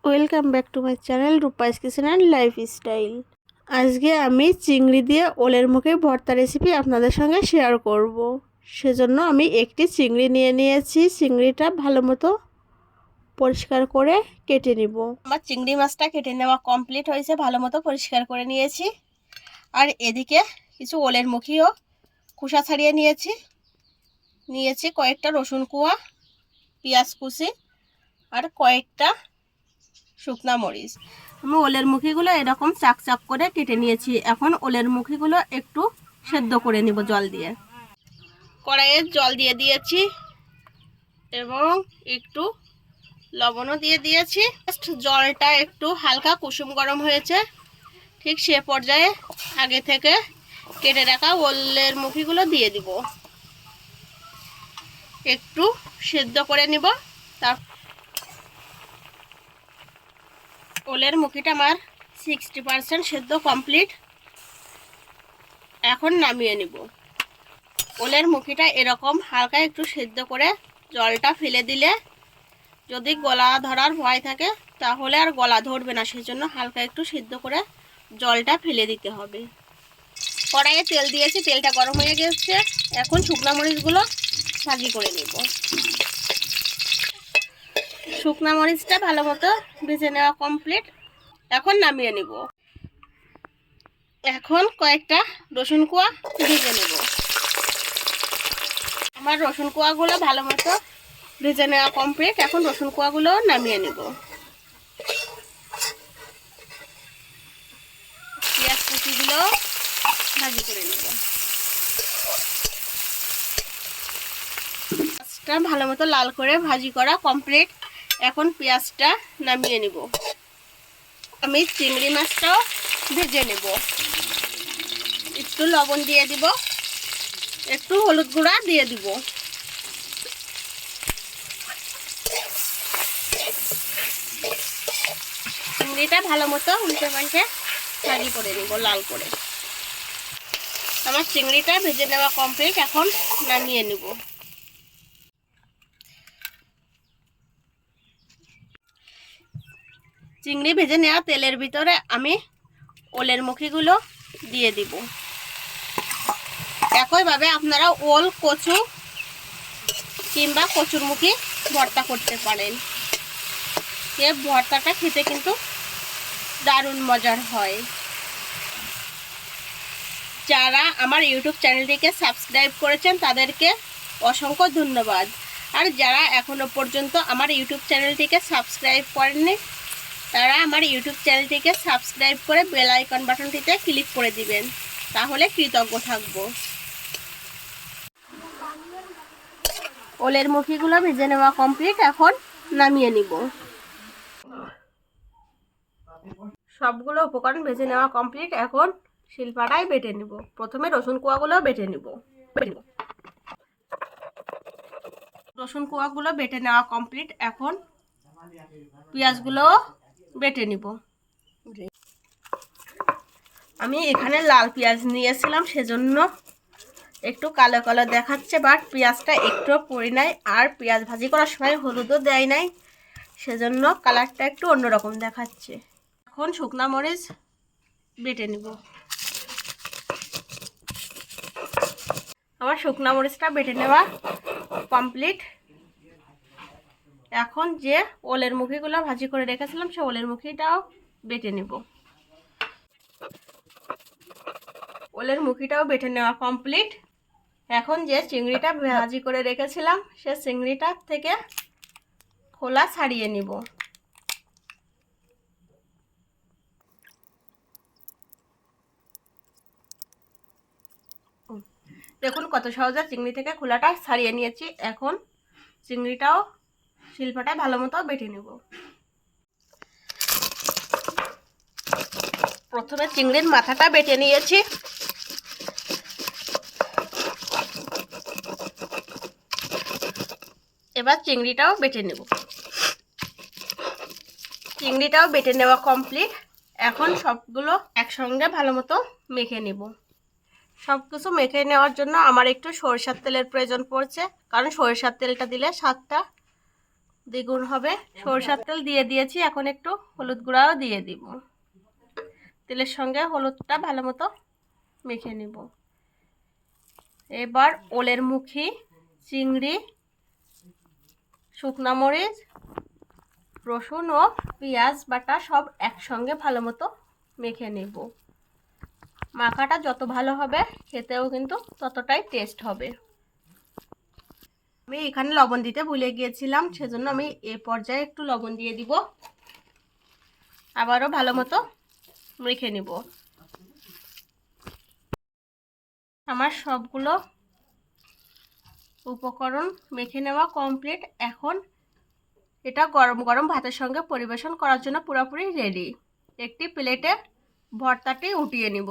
Welcome back to my channel Rupa's kitchen and lifestyle. আজকে আমি চিংড়ি দিয়ে ওলের মুখে ভর্তা রেসিপি আপনাদের সঙ্গে শেয়ার করব। সেজন্য আমি একটি চিংড়ি নিয়ে নিয়েছি। চিংড়িটা ভালো মতো পরিষ্কার করে কেটে নিব। আমার চিংড়ি মাছটা কেটে নেওয়া কমপ্লিট হয়েছে, ভালো মতো পরিষ্কার করে নিয়েছি। আর এদিকে কিছু ওলের মুখিও খোসা ছাড়িয়ে নিয়েছি কয়েকটা রসুন কোয়া, পেঁয়াজ কুচি আর কয়েকটা শুকনা মরিচ। আমি ওলের মুখিগুলো এরকম চাক চাক করে কেটে নিয়েছি। এখন ওলের মুখিগুলো একটু সেদ্ধ করে নিব জল দিয়ে। কড়াইয়ে জল দিয়ে দিয়েছি এবং একটু লবণও দিয়ে দিয়েছি। জলটা একটু হালকা কুসুম গরম হয়েছে, ঠিক সে পর্যায়ে আগে থেকে কেটে রাখা ওলের মুখিগুলো দিয়ে দিব। একটু সেদ্ধ করে নিব। তার ওলের মুখিটা আমার 60% সেদ্ধ কমপ্লিট। এখন নামিয়ে নিব। ওলের মুখিটা এরকম হালকা একটু সেদ্ধ করে জলটা ফেলে দিলে যদি গলা ধরার ভয় থাকে তাহলে আর গলা ধরবে না, সেজন্য হালকা একটু সেদ্ধ করে জলটা ফেলে দিতে হবে। কড়াইয়ে তেল দিয়েছি, তেলটা গরম হয়ে গেছে। এখন শুকনা মরিচগুলো ভাজি করে নেব। শুকনা মরিচটা ভালো মতো ভেজে নেওয়া কমপ্লিট। এখন নামিয়ে নিব। এখন কয়েকটা রসুন কোয়া ভেজে নেব। আমার রসুন কোয়াগুলো ভালো মতো ভেজে নেওয়া কমপ্লিট। এখন রসুন কোয়াগুলো নামিয়ে নেব। পেঁয়াজ কুচিগুলো ভাজি করে নেব। পেঁয়াজটা ভালো মতো লাল করে ভাজি করা কমপ্লিট। এখন পেঁয়াজটা নামিয়ে নেব। আমি চিংড়ি মাছটাও ভেজে নেব। একটু লবণ দিয়ে দিব, একটু হলুদ গুঁড়া দিয়ে দিব। চিংড়িটা ভালো মতো উল্টে পাল্টে ভাজি করে নিব লাল করে। আমার চিংড়িটা ভেজে নেওয়া কমপ্লিট। এখন নামিয়ে নেব। চিংড়ি ভেজে নেওয়া তেলের ভিতরে আমি ওলের মুখিগুলো দিয়ে দিব। একইভাবে আপনারা ওল, কচু কিংবা কচুর মুখি ভর্তা করতে পারেন। এ ভর্তাটা খেতে কিন্তু দারুণ মজার হয়। যারা আমার ইউটিউব চ্যানেলটিকে সাবস্ক্রাইব করেছেন তাদেরকে অসংখ্য ধন্যবাদ। আর যারা এখনো পর্যন্ত আমার ইউটিউব চ্যানেলটিকে সাবস্ক্রাইব করেননি তারা আমার ইউটিউব চ্যানেলটিকে সাবস্ক্রাইব করে বেল আইকন বাটনটিতে ক্লিক করে দিবেন, তাহলে কৃতজ্ঞ থাকব। ওলের মুখিগুলো ভেজে নেওয়া কমপ্লিট। এখন নামিয়ে নিব। সবগুলো উপকরণ ভেজে নেওয়া কমপ্লিট। এখন শিলপাটায় বেটে নিব। প্রথমে রসুন কোয়াগুলো বেটে নিব। রসুন কোয়াগুলো বেটে নেওয়া কমপ্লিট। এখন পেঁয়াজগুলো বেটে নিব। আমি এখানে লাল পেঁয়াজ নিয়েছিলাম, সেজন্য একটু কালো কালো দেখাচ্ছে, বাট পেঁয়াজটা একটু পড়ি নাই। আর পেঁয়াজ ভাজি করার সময় হলুদও দেয় নাই, সেজন্য কালারটা একটু অন্যরকম দেখাচ্ছে। এখন শুকনা মরিচ বেটে নিব। আমার শুকনা মরিচটা বেটে নেওয়া কমপ্লিট। এখন যে ওলের মুখিগুলো ভাজি করে রেখেছিলাম সে ওলের মুখিটাও বেটে নিব। ওলের মুখিটাও বেটে নেওয়া কমপ্লিট। এখন যে চিংড়িটা ভাজি করে রেখেছিলাম সে চিংড়িটা থেকে খোলা ছাড়িয়ে নিব। দেখুন কত সহজে চিংড়ি থেকে খোলাটা ছাড়িয়ে নিয়েছি। এখন চিংড়িটাও শিলপাটায় ভালো মতো বেটে নেব। প্রথমে চিংড়ির মাথাটা বেটে নিয়েছি। এবার চিংড়িটাও বেটে নেব। চিংড়িটাও বেটে নেওয়া কমপ্লিট। এখন সবগুলো একসঙ্গে ভালো মতো মেখে নেব। সব কিছু মেখে নেওয়ার জন্য আমার একটু সরিষার তেলের প্রয়োজন পড়ছে, কারণ সরিষার তেলটা দিলে স্বাদটা দ্বিগুণ হবে। সরষের তেল দিয়ে দিয়েছি, এখন একটু হলুদ গুঁড়াও দিয়ে দিব। তেলের সঙ্গে হলুদটা ভালো মতো মেখে নিব। এবার ওলের মুখি, চিংড়ি, শুকনা মরিচ, রসুন ও পেঁয়াজ বাটা সব একসঙ্গে ভালো মতো মেখে নেব। মাখাটা যত ভালো হবে খেতেও কিন্তু ততটাই টেস্ট হবে। আমি এখানে লবণ দিতে ভুলে গিয়েছিলাম, সেজন্য আমি এ পর্যায়ে একটু লবণ দিয়ে দিব। আবারও ভালো মতো মেখে নিব। আমার সবগুলো উপকরণ মেখে নেওয়া কমপ্লিট। এখন এটা গরম গরম ভাতের সঙ্গে পরিবেশন করার জন্য পুরোপুরি রেডি। একটি প্লেটে ভর্তাটি উঠিয়ে নিব।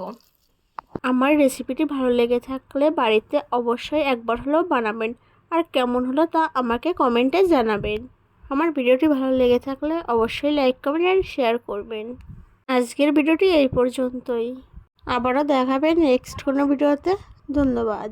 আমার রেসিপিটি ভালো লেগে থাকলে বাড়িতে অবশ্যই একবার হলেও বানাবেন, আর কেমন হলো তা আমাকে কমেন্টে জানাবেন। আমার ভিডিওটি ভালো লেগে থাকলে অবশ্যই লাইক কমেন্ট আর শেয়ার করবেন। আজকের ভিডিওটি এই পর্যন্তই। আবারও দেখাবেন নেক্সট কোনো ভিডিওতে। ধন্যবাদ।